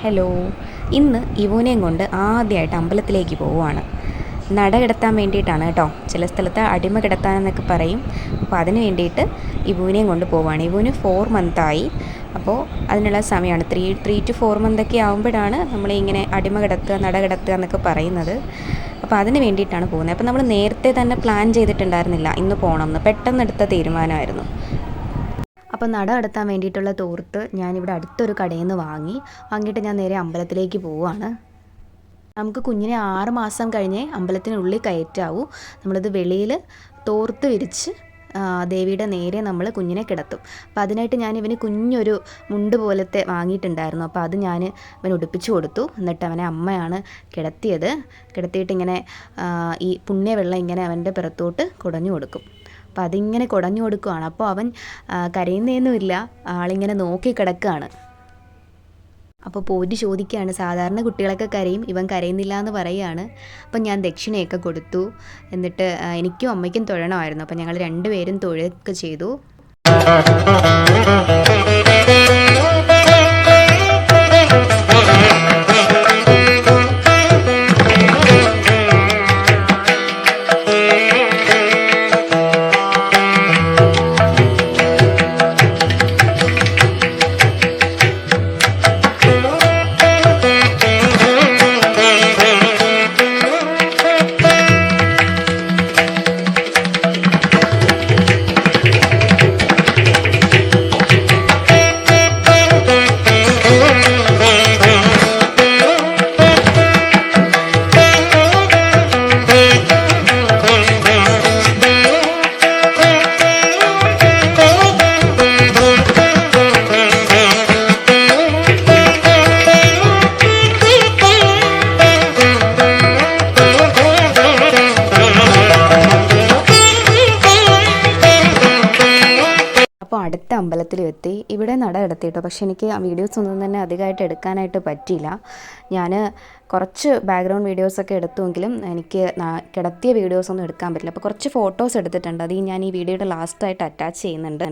Hello, ഇന്ന് ഇവനെയും കൊണ്ട് ആദ്യമായിട്ട് അമ്പലത്തിലേക്ക് പോവുകയാണ്. നട കിടത്താൻ വേണ്ടിയിട്ടാണ് കേട്ടോ. ചില സ്ഥലത്ത് അടിമ കിടത്താനെന്നൊക്കെ പറയും. അപ്പോൾ അതിന് വേണ്ടിയിട്ട് ഇവനെയും കൊണ്ട് പോവുകയാണ്. ഇവന് 4 മന്തായി. അപ്പോൾ അതിനുള്ള സമയമാണ് 3 to 4 മന്തൊക്കെ ആകുമ്പോഴാണ് നമ്മളിങ്ങനെ അടിമ കിടത്തുക, നട കിടത്തുക എന്നൊക്കെ പറയുന്നത്. അപ്പോൾ അതിന് വേണ്ടിയിട്ടാണ് പോകുന്നത്. അപ്പോൾ നമ്മൾ നേരത്തെ തന്നെ പ്ലാൻ ചെയ്തിട്ടുണ്ടായിരുന്നില്ല ഇന്ന് പോകണമെന്ന്. പെട്ടെന്നെടുത്ത തീരുമാനമായിരുന്നു. അപ്പോൾ നട കടത്താൻ വേണ്ടിയിട്ടുള്ള തോർത്ത് ഞാനിവിടെ അടുത്തൊരു കടയിൽ നിന്ന് വാങ്ങിയിട്ട് ഞാൻ നേരെ അമ്പലത്തിലേക്ക് പോവുകയാണ്. നമുക്ക് കുഞ്ഞിനെ 6 മാസം കഴിഞ്ഞേ അമ്പലത്തിനുള്ളിൽ കയറ്റാവൂ. നമ്മളിത് വെളിയിൽ തോർത്ത് വിരിച്ച് ദേവിയുടെ നേരെ നമ്മൾ കുഞ്ഞിനെ കിടത്തും. അപ്പോൾ അതിനായിട്ട് ഞാൻ ഇവന് കുഞ്ഞൊരു മുണ്ട് പോലത്തെ വാങ്ങിയിട്ടുണ്ടായിരുന്നു. അപ്പോൾ അത് ഞാൻ അവന് ഉടുപ്പിച്ച് കൊടുത്തു. എന്നിട്ട് അവനെ അമ്മയാണ് കിടത്തിയിട്ട് ഇങ്ങനെ ഈ പുണ്യവെള്ളം ഇങ്ങനെ അവൻ്റെ പുറത്തോട്ട് കുടഞ്ഞു കൊടുക്കും. അപ്പോൾ അതിങ്ങനെ കുടഞ്ഞു കൊടുക്കുകയാണ്. അപ്പോൾ അവൻ കരയുന്നതൊന്നുമില്ല, ആളിങ്ങനെ നോക്കി കിടക്കുകയാണ്. അപ്പോൾ പോയിട്ട് ചോദിക്കുകയാണ്, സാധാരണ കുട്ടികളൊക്കെ കരയും, ഇവൻ കരയുന്നില്ല എന്ന് പറയുകയാണ്. അപ്പം ഞാൻ ദക്ഷിണയൊക്കെ കൊടുത്തു. എന്നിട്ട് എനിക്കും അമ്മയ്ക്കും തൊഴണമായിരുന്നു. അപ്പം ഞങ്ങൾ 2 പേരും തൊഴുകയൊക്കെ ചെയ്തു. അപ്പോൾ അടുത്ത അമ്പലത്തിലും എത്തി. ഇവിടെ നട കിടത്തിയിട്ടോ. പക്ഷെ എനിക്ക് ആ വീഡിയോസ് ഒന്നും തന്നെ അധികമായിട്ട് എടുക്കാനായിട്ട് പറ്റിയില്ല. ഞാൻ കുറച്ച് ബാക്ക്ഗ്രൗണ്ട് വീഡിയോസൊക്കെ എടുത്തുവെങ്കിലും എനിക്ക് കിടത്തിയ വീഡിയോസൊന്നും എടുക്കാൻ പറ്റില്ല. അപ്പോൾ കുറച്ച് ഫോട്ടോസ് എടുത്തിട്ടുണ്ട്. അത് ഞാൻ ഈ വീഡിയോയുടെ ലാസ്റ്റായിട്ട് അറ്റാച്ച് ചെയ്യുന്നുണ്ട്.